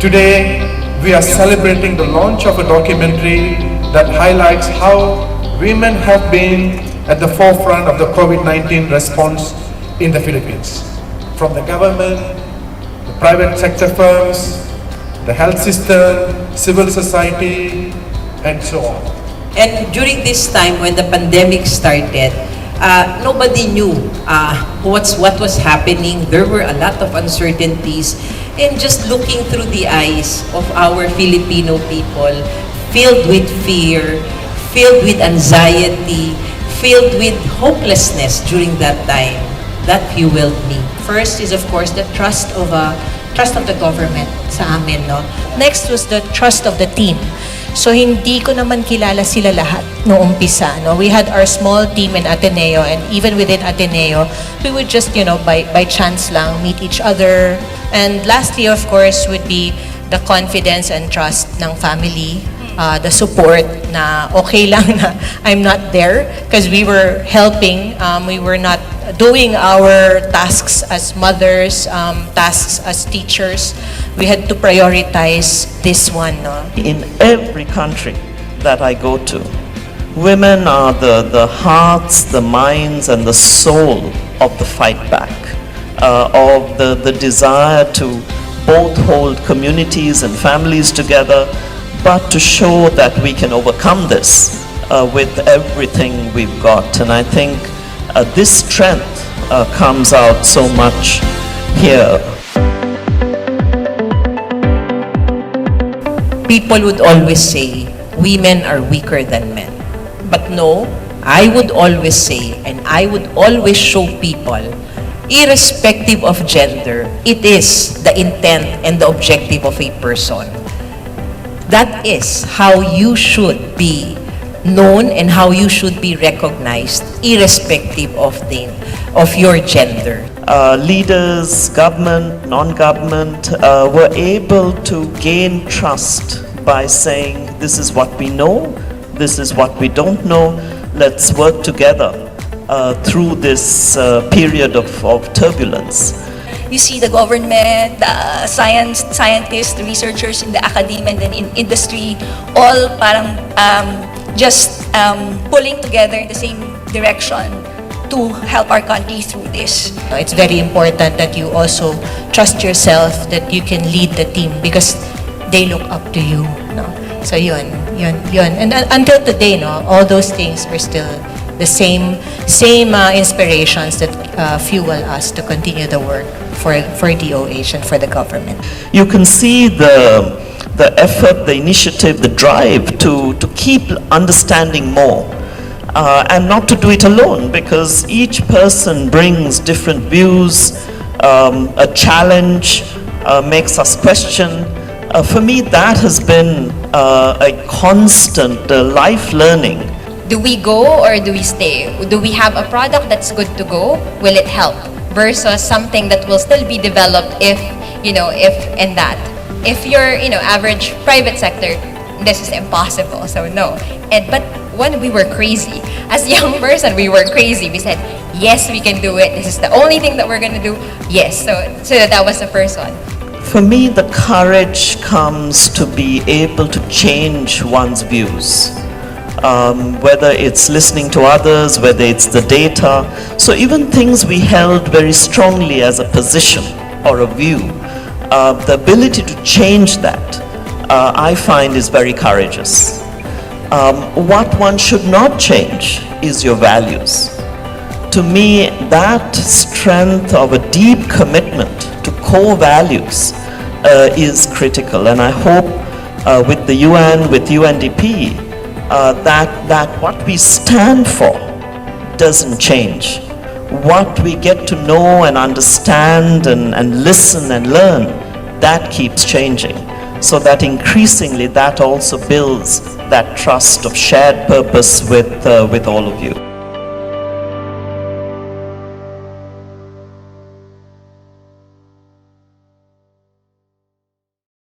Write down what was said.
Today, we are celebrating the launch of a documentary that highlights how women have been at the forefront of the COVID-19 response in the Philippines. From the government, the private sector firms, the health system, civil society, and so on. And during this time when the pandemic started, nobody knew what was happening. There were a lot of uncertainties. And just looking through the eyes of our Filipino people, filled with fear, filled with anxiety, filled with hopelessness during that time, that fueled me. First is of course the trust of the government sa amin, no. Next was the trust of the team. So hindi ko naman kilala sila lahat noong umpisa, no. We had our small team in Ateneo, and even within Ateneo, we would just, by chance lang meet each other. And lastly, of course, would be the confidence and trust ng family, the support na okay lang na I'm not there because we were helping, we were not doing our tasks as mothers, tasks as teachers. We had to prioritize this one. No? In every country that I go to, women are the hearts, the minds, and the soul of the fight back, of the desire to both hold communities and families together, but to show that we can overcome this with everything we've got. And I think this strength comes out so much here. People would always say, women are weaker than men. But no, I would always say, and I would always show people, irrespective of gender, it is the intent and the objective of a person. That is how you should be known and how you should be recognized, irrespective of your gender. Leaders, government, non-government, were able to gain trust by saying, this is what we know, this is what we don't know, let's work together through this period of turbulence. You see the government, the scientists, the researchers in the academia and then in industry, all parang just pulling together in the same direction to help our country through this. It's very important that you also trust yourself that you can lead the team because they look up to you. No? So yun. And until today, no, all those things are still the same inspirations that fuel us to continue the work for DOH and for the government. You can see the effort, the initiative, the drive to keep understanding more and not to do it alone, because each person brings different views, a challenge, makes us question. For me, that has been a constant life learning. Do we go or do we stay? Do we have a product that's good to go? Will it help? Versus something that will still be developed if and that. If you're, average private sector, this is impossible, so no. But when we were crazy, as young person, we were crazy. We said, yes, we can do it. This is the only thing that we're gonna do. Yes, so that was the first one. For me, the courage comes to be able to change one's views. Whether it's listening to others, whether it's the data. So even things we held very strongly as a position or a view, the ability to change that, I find is very courageous. What one should not change is your values. To me, that strength of a deep commitment to core values is critical. And I hope with the UN, with UNDP, that what we stand for doesn't change. What we get to know and understand and listen and learn, that keeps changing. So that increasingly that also builds that trust of shared purpose with all of you.